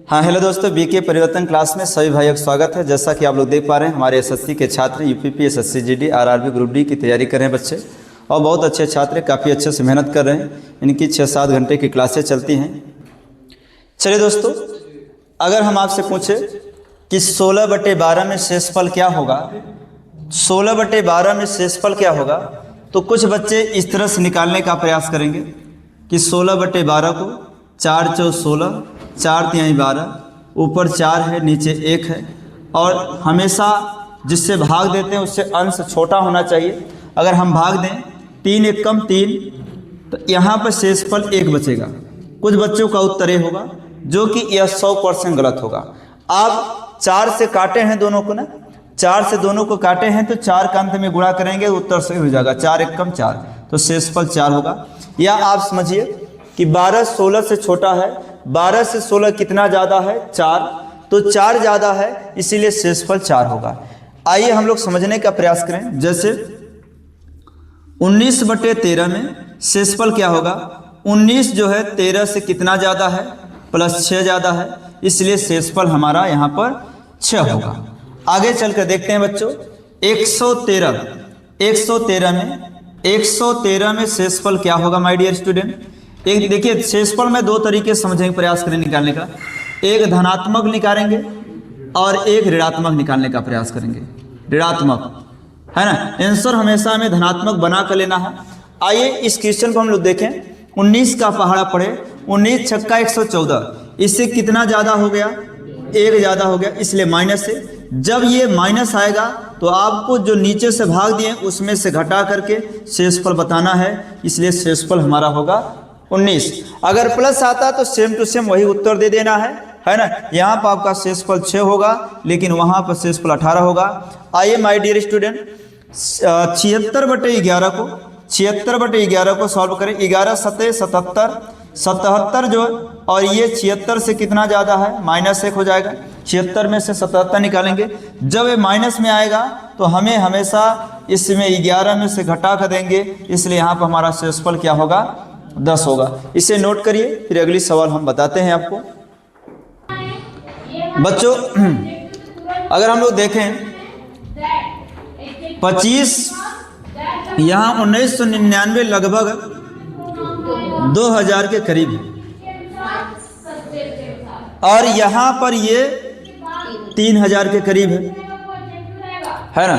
हाँ हेलो दोस्तों, बीके परिवर्तन क्लास में सभी भाइयों का स्वागत है। जैसा कि आप लोग देख पा रहे हैं, हमारे एसएससी के छात्र UPP SSC GD RRB group D की तैयारी कर रहे हैं बच्चे, और बहुत अच्छे छात्र काफ़ी अच्छे से मेहनत कर रहे हैं। इनकी 6-7 घंटे की क्लासें चलती हैं। चलिए दोस्तों, अगर हम आपसे पूछे कि 16/12 में शेषफल क्या होगा, 16/12 में शेषफल क्या होगा, तो कुछ बच्चे इस तरह से निकालने का प्रयास करेंगे कि 16/12 को 4 × 16, 4 × 3 = 12, ऊपर 4 है नीचे 1 है, और हमेशा जिससे भाग देते हैं उससे अंश छोटा होना चाहिए। अगर हम भाग दें 3 × 1 = 3, तो यहाँ पर शेषफल 1 बचेगा। कुछ बच्चों का उत्तर ये होगा, जो कि यह 100% गलत होगा। आप 4 से काटे हैं दोनों को ना, 4 से दोनों को काटे हैं तो 4 का अंत में गुणा करेंगे, उत्तर सही हो जाएगा। 4 × 1 = 4, तो शेषफल 4 होगा। या आप समझिए कि 12 16 से छोटा है, 12 से 16 कितना ज़्यादा है? 4, तो 4 ज़्यादा है, इसीलिए शेषफल 4 होगा। आइए हम लोग समझने का प्रयास करें। जैसे 19/13 में शेषफल क्या होगा? 19 जो है 13 से कितना ज़्यादा है? +6 ज़्यादा है, इसलिए शेषफल हमारा यहाँ पर 6 होगा। आगे चलकर देखते हैं बच्चों, 113 में शेषफल क्या होगा माय डियर स्टूडेंट? एक देखिए, शेषफल में 2 तरीके से समझने का प्रयास करें निकालने का। एक धनात्मक निकालेंगे और एक ऋणात्मक निकालने का प्रयास करेंगे। ऋणात्मक है ना, आंसर हमेशा हमें धनात्मक बना कर लेना है। आइए इस क्वेश्चन को हम लोग देखें। 19 का पहाड़ा पड़े, 19 × 6 = 114, इससे कितना ज़्यादा हो गया? 1 ज़्यादा हो गया, इसलिए माइनस से। जब ये माइनस आएगा तो आपको जो नीचे से भाग दिए उसमें से घटा करके शेषफल बताना है, इसलिए शेषफल हमारा होगा 19। अगर प्लस आता तो सेम टू सेम वही उत्तर दे देना है ना। यहाँ पर आपका शेषफल 6 होगा, लेकिन वहाँ पर शेषफल 18 होगा। आइए माय डियर स्टूडेंट, 76/11 को 76/11 को सॉल्व करें। 11 × 7 = 77, 77 जो, और ये 76 से कितना ज़्यादा है? -1 हो जाएगा। 76 में से 77 निकालेंगे। जब ये माइनस में आएगा तो हमें हमेशा इसमें 11 में से घटा कर देंगे, इसलिए यहाँ पर हमारा शेषफल क्या होगा? 10 होगा। इसे नोट करिए, फिर अगली सवाल हम बताते हैं आपको। बच्चों अगर हम लोग देखें 25, यहाँ 1999 लगभग 2000 के करीब है, और यहाँ पर ये 3000 के करीब है ना।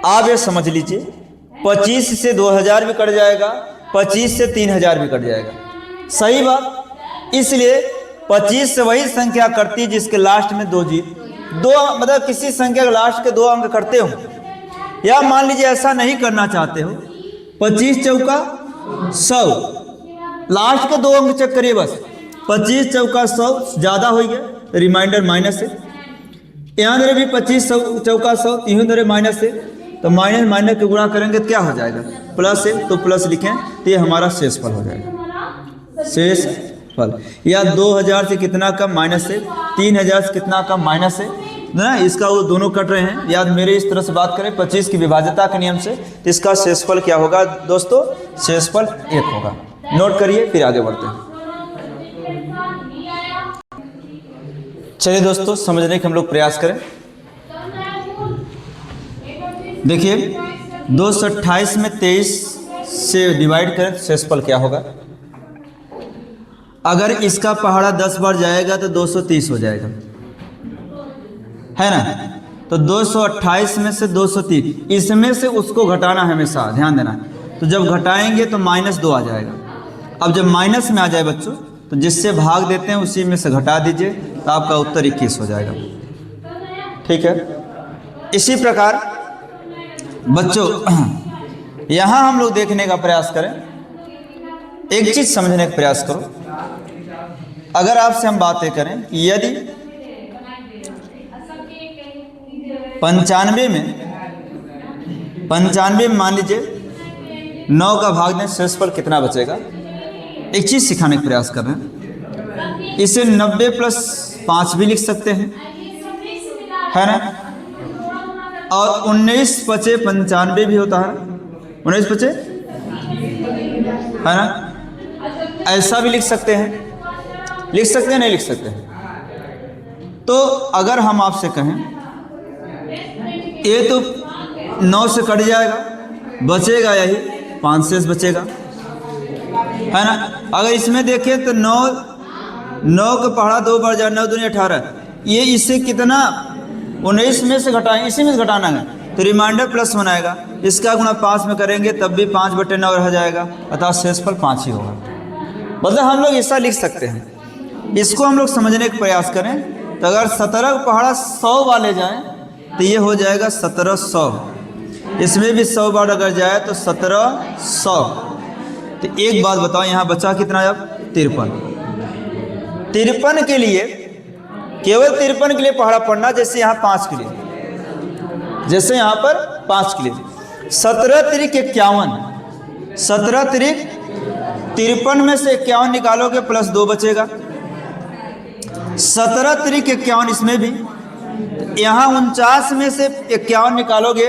आप ये समझ लीजिए, 25 से 2000 भी कट जाएगा, 25 से 3000 भी कट जाएगा। सही बात। इसलिए 25 से वही संख्या कटती जिसके लास्ट में 2 मतलब किसी संख्या के लास्ट के 2 अंक कटते हो। या मान लीजिए ऐसा नहीं करना चाहते हो, 25 चौका 100, लास्ट के 2 अंक चेक करिए बस। 25 चौका 100 ज़्यादा हो गया, रिमाइंडर -1। यहाँ दरे भी 25 चौका 100, तीनों दरे -1, तो माइनस के गुणा करेंगे तो क्या हो जाएगा? +1, तो प्लस लिखें तो ये हमारा शेषफल हो जाएगा। शेषफल या 2000 से कितना कम? -1, 3000 से कितना कम? -1 ना। इसका वो दोनों कट रहे हैं। याद मेरे इस तरह से बात करें 25 की विभाज्यता के नियम से, तो इसका शेषफल क्या होगा दोस्तों? शेषफल 1 होगा। नोट करिए, फिर आगे बढ़ते हैं। चलिए दोस्तों, समझने के हम लोग प्रयास करें। देखिए 228 में 23 से डिवाइड करें तो शेषफल क्या होगा? अगर इसका पहाड़ा 10 बार जाएगा तो 230 हो जाएगा, है ना। तो 228 में से 230, इसमें से उसको घटाना है, हमेशा ध्यान देना। तो जब घटाएंगे तो -2 आ जाएगा। अब जब माइनस में आ जाए बच्चों, तो जिससे भाग देते हैं उसी में से घटा दीजिए, तो आपका उत्तर 21 हो जाएगा। ठीक है। इसी प्रकार बच्चों यहाँ हम लोग देखने का प्रयास करें, एक चीज समझने का प्रयास करो। अगर आपसे हम बातें करें कि यदि 95 में मान लीजिए 9 का भाग दें, शेषफल कितना बचेगा? एक चीज सिखाने का प्रयास कर रहे हैं। इसे 90 + 5 भी लिख सकते हैं, है ना। और 19 × 5 = 95 भी होता है, 19 × 5 है ना। ऐसा भी लिख सकते हैं, नहीं लिख सकते हैं? तो अगर हम आपसे कहें ये तो 9 से कट जाएगा, बचेगा यही 5 शेष बचेगा, है ना। अगर इसमें देखें तो 9 का पहाड़ा 2 बार जाए, 9 दूनी 18, ये इससे कितना 19 में से घटाएं, इसी में से घटाना है तो रिमाइंडर प्लस बनाएगा, इसका गुणा 5 में करेंगे तब भी 5/9 रह जाएगा, अतः शेषफल 5 ही होगा। मतलब हम लोग ऐसा लिख सकते हैं। इसको हम लोग समझने का प्रयास करें तो अगर 17 का पहाड़ा 100 वाले जाए तो ये हो जाएगा 1700, इसमें भी 100 बार अगर जाए तो 1700। तो एक बात बताओ, यहाँ बचा कितना अब 53। 53 के लिए, केवल 53 के लिए पहाड़ा पढ़ना, जैसे यहाँ 5 के लिए, जैसे यहाँ पर 5 के लिए 17 तिरिक 51, 17 तिरिक 53 में से 51 निकालोगे प्लस 2 बचेगा, 17 तिरिक 51 इसमें भी, यहाँ 49 में से 51 निकालोगे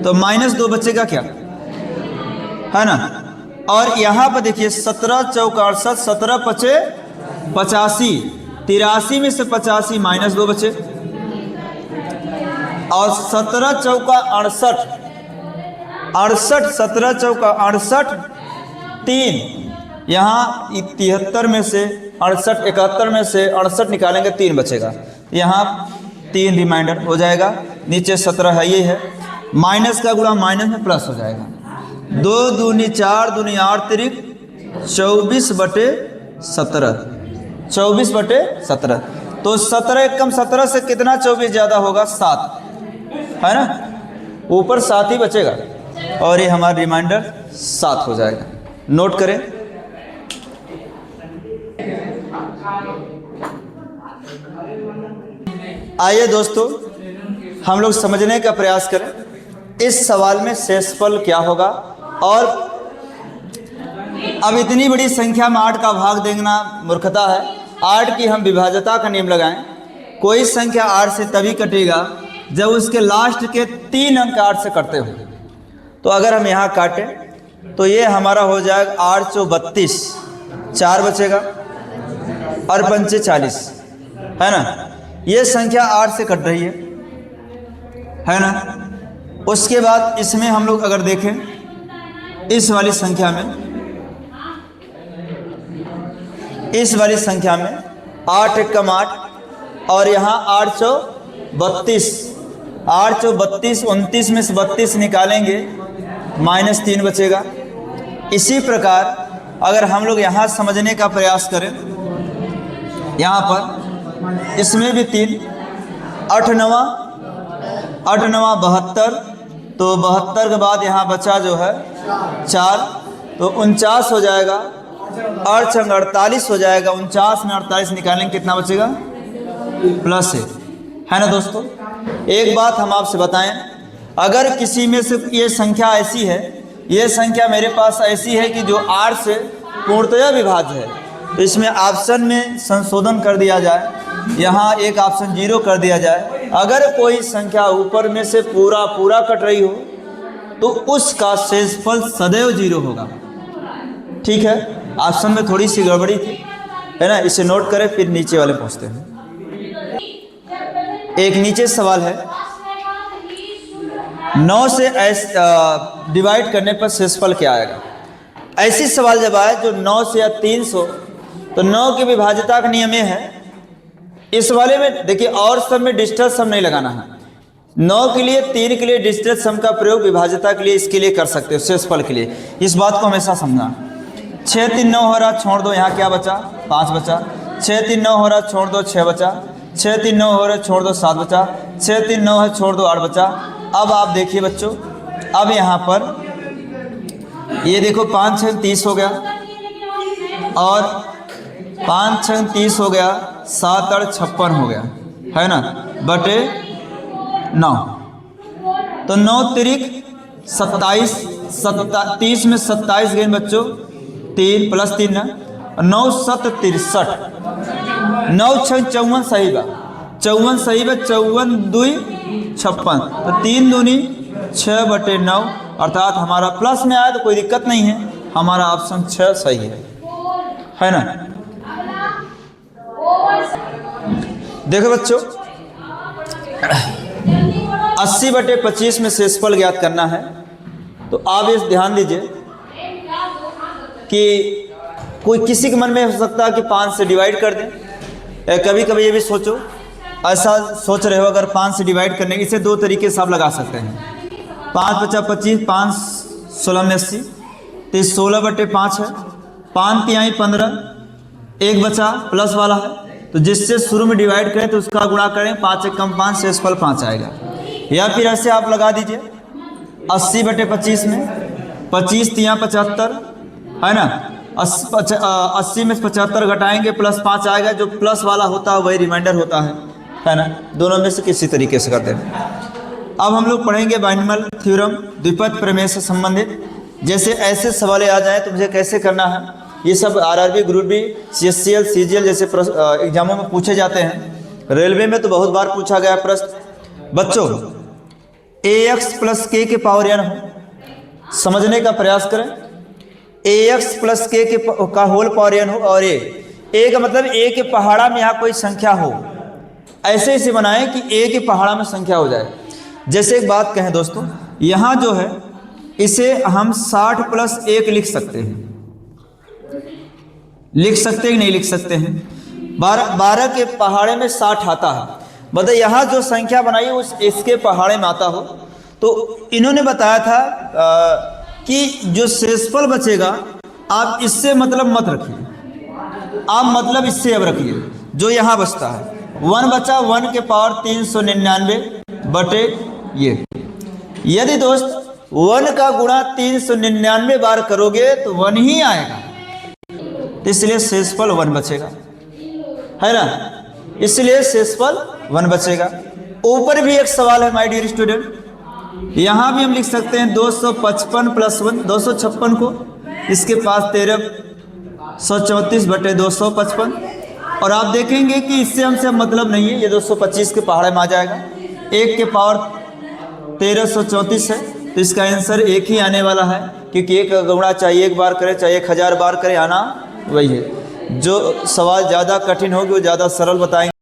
तो -2 बचेगा क्या, है ना। और यहाँ पर देखिए 17 चौका 68, 17 पचे 85, 83 में से 85 -2 बचे, और 17 चौका 68, 17 चौका 68, 3, यहाँ 73 में से 68, 71 में से 68 निकालेंगे 3 बचेगा, यहाँ 3 रिमाइंडर हो जाएगा, नीचे 17 है ये है, माइनस का गुणा माइनस में प्लस हो जाएगा, 2 दूनी 4 दूनी 8 तिरिक 24/17, 24/17। तो 17 कम 17 से कितना 24 ज़्यादा होगा 7, है ना, ऊपर 7 ही बचेगा और ये हमारा रिमाइंडर 7 हो जाएगा। नोट करें। आइए दोस्तों हम लोग समझने का प्रयास करें इस सवाल में शेषफल क्या होगा। और अब इतनी बड़ी संख्या में 8 का भाग देना मूर्खता है। 8 की हम विभाज्यता का नियम लगाएं। कोई संख्या 8 से तभी कटेगा जब उसके लास्ट के 3 अंक 8 से कटते हो। तो अगर हम यहाँ काटें तो ये हमारा हो जाएगा 8 चौ 32, 4 बचेगा और 5 40, है ना। ये संख्या 8 से कट रही है ना। उसके बाद इसमें हम लोग अगर देखें इस वाली संख्या में 8 एकम 8 और यहाँ 8 चौ 32, 8 चौ 32, 29 में से 32 निकालेंगे -3 बचेगा। इसी प्रकार अगर हम लोग यहाँ समझने का प्रयास करें, यहाँ पर इसमें भी 3, 8 9 72, तो 72 के बाद यहाँ बचा जो है 4, तो 49 हो जाएगा, 8 छंग 48 हो जाएगा। 49 में 48 निकालेंगे कितना बचेगा +1, है ना दोस्तों। एक बात हम आपसे बताएं, अगर किसी में से ये संख्या ऐसी है, ये संख्या मेरे पास ऐसी है कि जो 8 से पूर्णतया विभाज्य है, तो इसमें ऑप्शन में संशोधन कर दिया जाए, यहाँ एक ऑप्शन 0 कर दिया जाए। अगर कोई संख्या ऊपर में से पूरा कट रही हो तो उसका शेषफल सदैव 0 होगा। ठीक है, ऑप्शन में थोड़ी सी गड़बड़ी थी, है ना। इसे नोट करें, फिर नीचे वाले पूछते हैं। एक नीचे सवाल है, 9 से डिवाइड करने पर शेषफल क्या आएगा। ऐसी सवाल जब आए जो 9 से या 300, तो 9 की विभाज्यता का नियम ये है। इस वाले में देखिए और सब में डिजिटल सम नहीं लगाना है। 9 के लिए 3 के लिए डिजिटल सम का प्रयोग विभाज्यता के लिए इसके लिए कर सकते हो, शेषफल के लिए। इस बात को हमेशा समझना। 6 3 9 हो रहा, छोड़ दो, यहाँ क्या बचा 5 बचा। 6 3 9 हो रहा, छोड़ दो 6 बचा। 6 3 9 हो रहा, छोड़ दो 7 बचा। 6 3 9 है, छोड़ दो 8 बचा। अब आप देखिए बच्चों, अब यहाँ पर ये देखो 5 6 30 हो गया, और 5 6 30 हो गया, 7 8 56 हो गया, है ना, बटे 9। तो 9 तिरिक 27, 30 में 27 गए बच्चों, 3 + 3 है, 9 7 63, 9 6 54 सही बा, 54 सही बा, 54 2 56, तो 3 दूनी 6/9, अर्थात हमारा प्लस में आया तो कोई दिक्कत नहीं है, हमारा ऑप्शन 6 सही है ना। देखो बच्चों, 80/25 में शेषफल ज्ञात करना है। तो आप इस ध्यान दीजिए कि कोई किसी के मन में हो सकता है कि 5 से डिवाइड कर दें। कभी कभी ये भी सोचो, ऐसा सोच रहे हो अगर 5 से डिवाइड करने, इसे दो तरीके से आप लगा सकते हैं। 5×5 = 25, 5 16 में 80, तो 16/5 है। 5 तिहाई 15, एक बचा प्लस वाला है, तो जिससे शुरू में डिवाइड करें तो उसका गुणा करें, 5 × 5 शेषफल 5 आएगा। या फिर ऐसे आप लगा दीजिए 80/25 में 25 तिहाई 75 है ना, 80 में 75 घटाएंगे प्लस 5 आएगा, जो प्लस वाला होता है वही रिमाइंडर होता है ना। दोनों में से किसी तरीके से करते हैं। अब हम लोग पढ़ेंगे बाइनॉमियल थ्योरम, द्विपद प्रमेय से संबंधित। जैसे ऐसे सवाल आ जाए तो मुझे कैसे करना है, ये सब आरआरबी, ग्रुप डी, सीएससीएल, सीजीएल जैसे एग्जामों में पूछे जाते हैं। रेलवे में तो बहुत बार पूछा गया प्रश्न। बच्चों, ax + k के पावर n हो, समझने का प्रयास करें। ax + k का होल पावर n हो, और a का मतलब a के पहाड़ा में यहाँ कोई संख्या हो, ऐसे इसे बनाएं कि a के पहाड़ा में संख्या हो जाए। जैसे एक बात कहें दोस्तों, यहाँ जो है इसे हम 60 + 1 लिख सकते हैं। लिख सकते हैं कि नहीं लिख सकते हैं? 12 के पहाड़े में 60 आता है। बताइए यहाँ जो संख्या बनाई उस इसके पहाड़े में आता हो। तो इन्होंने बताया था कि जो शेषफल बचेगा आप इससे मतलब मत रखिए, आप मतलब इससे अब रखिए जो यहाँ बचता है। 1 बचा, 1 के पावर 399 ये। यदि दोस्त 1 का गुणा 399 बार करोगे तो 1 ही आएगा, इसलिए शेषफल 1 बचेगा, है ना। इसलिए शेषफल 1 बचेगा। ऊपर भी एक सवाल है माय डियर स्टूडेंट, यहाँ भी हम लिख सकते हैं 255 + 1, 256 को, इसके पास 1334/255। और आप देखेंगे कि इससे हमसे मतलब नहीं है, ये 225 के पहाड़े में आ जाएगा। 1 के पावर 1334 है, तो इसका आंसर 1 ही आने वाला है, क्योंकि 1 का गुणा चाहे 1 बार करे चाहे 1000 बार करे, आना वही है। जो सवाल ज़्यादा कठिन होगी वो ज़्यादा सरल बताएंगे।